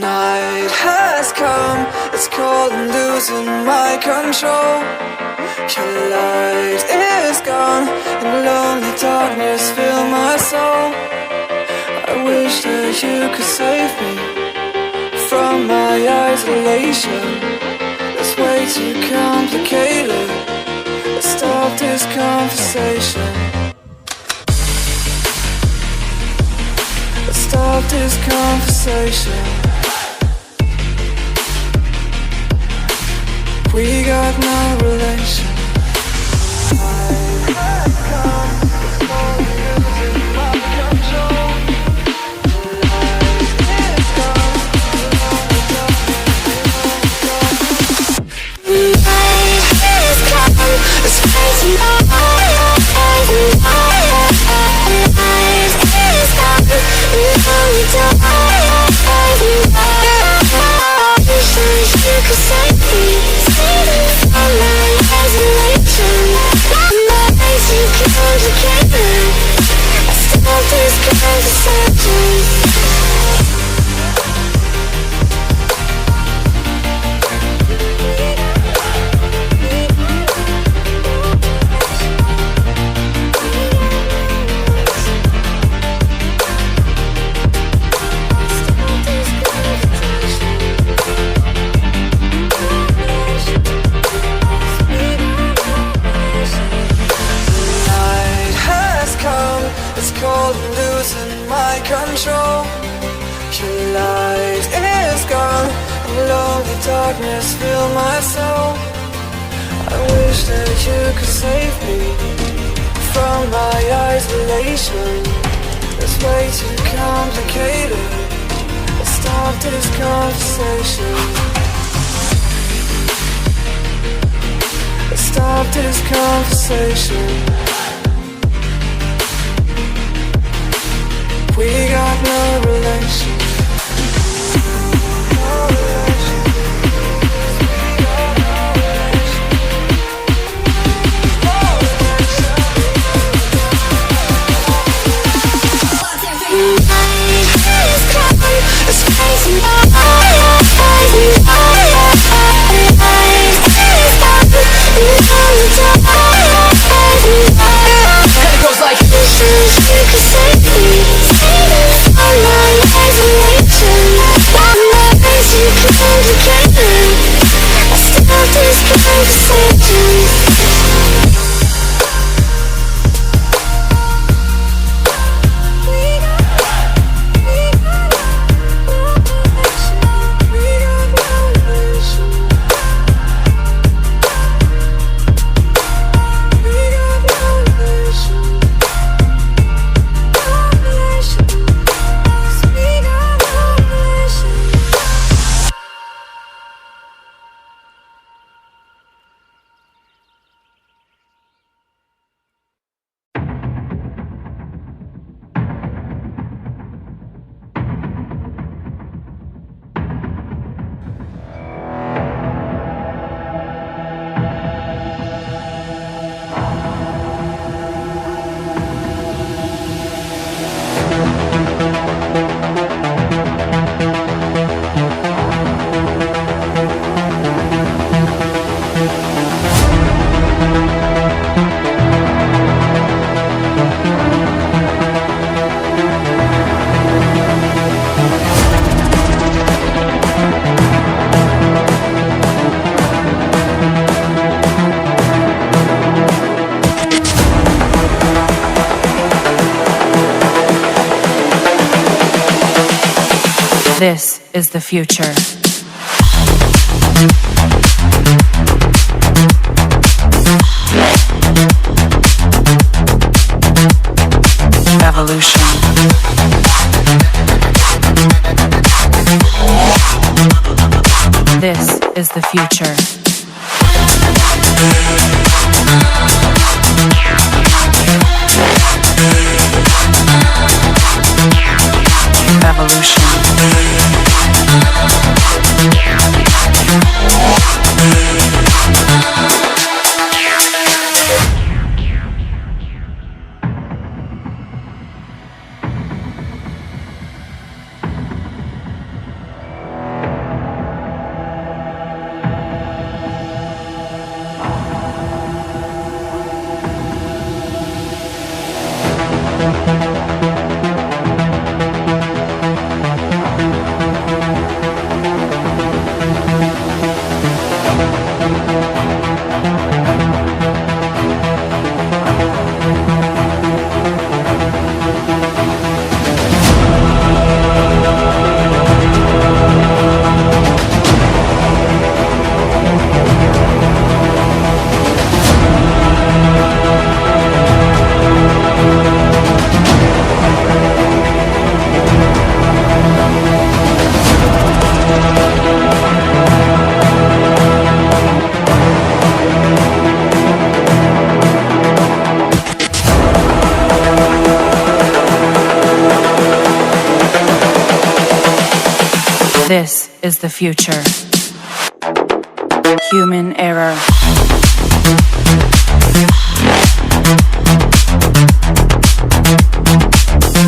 Night has come, it's cold and losing my control. Your light is gone, and lonely darkness fill my soul. I wish that you could save me from my isolation. It's way too complicated. Let's stop this conversation. Let's stop this conversation. We got no relation. Darkness fill my soul. I wish that you could save me from my isolation. It's way too complicated. Let's stop this conversation. Let's stop this conversation. We got no relation. This is the future. Evolution. This is the future. Evolution. This is the future. Human error.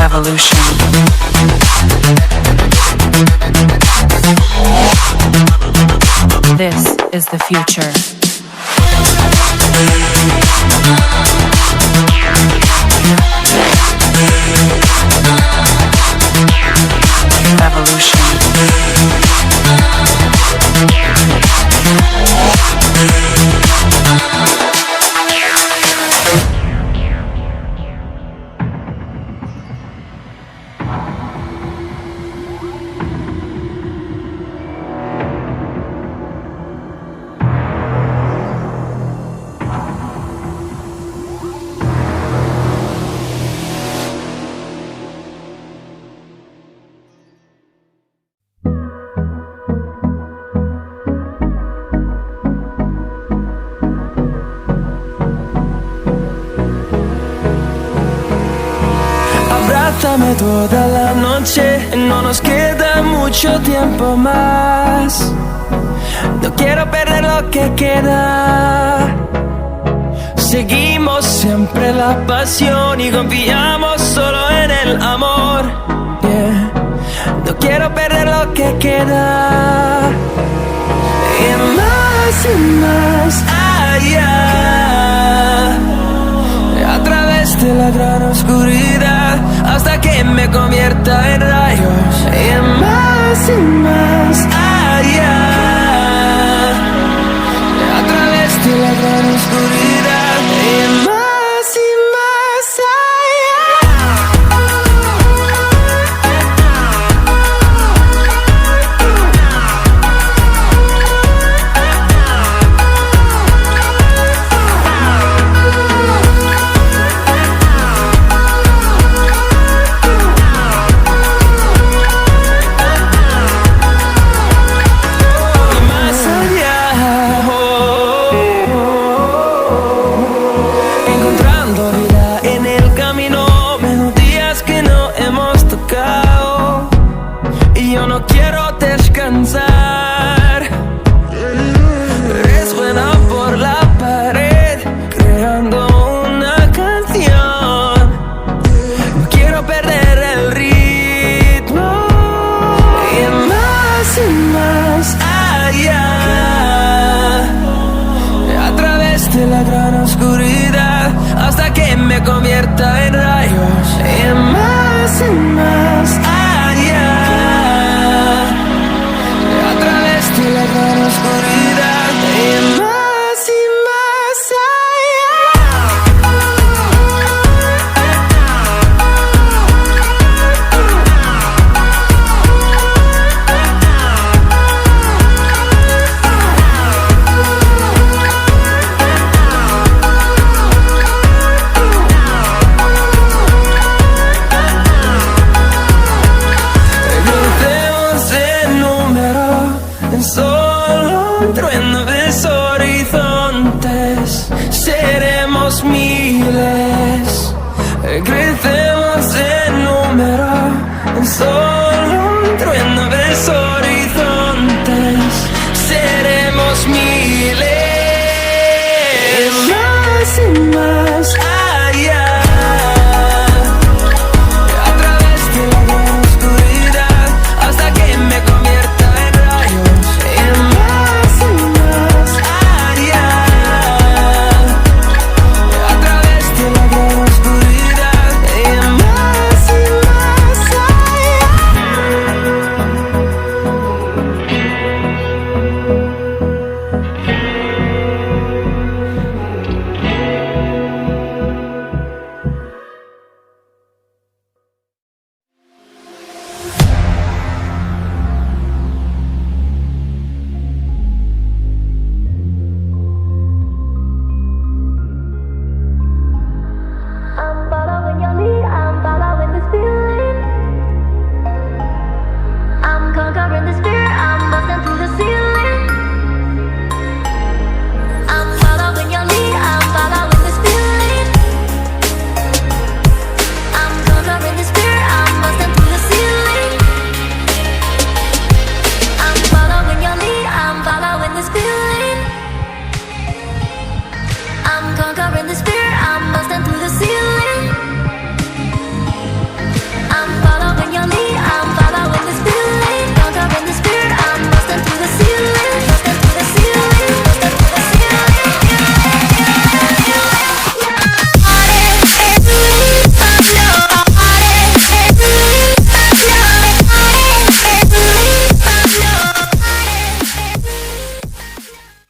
Evolution. This is the future. Evolution. Abrázame toda la noche, no nos queda mucho tiempo más. No quiero perder lo que queda. Seguimos siempre la pasión y confiamos solo en el amor. Yeah. No quiero perder lo que queda. Y más allá, a través de la gran oscuridad, hasta que me convierta en rayos. Y más allá, a través de la gran oscuridad. Y más resuena por la pared, creando una canción. No quiero perder el ritmo. Y más allá, a través de la gran oscuridad, hasta que me convierta en rayos. Y más allá, a través de la gran oscuridad. Y más seremos miles, crecemos en número, en solo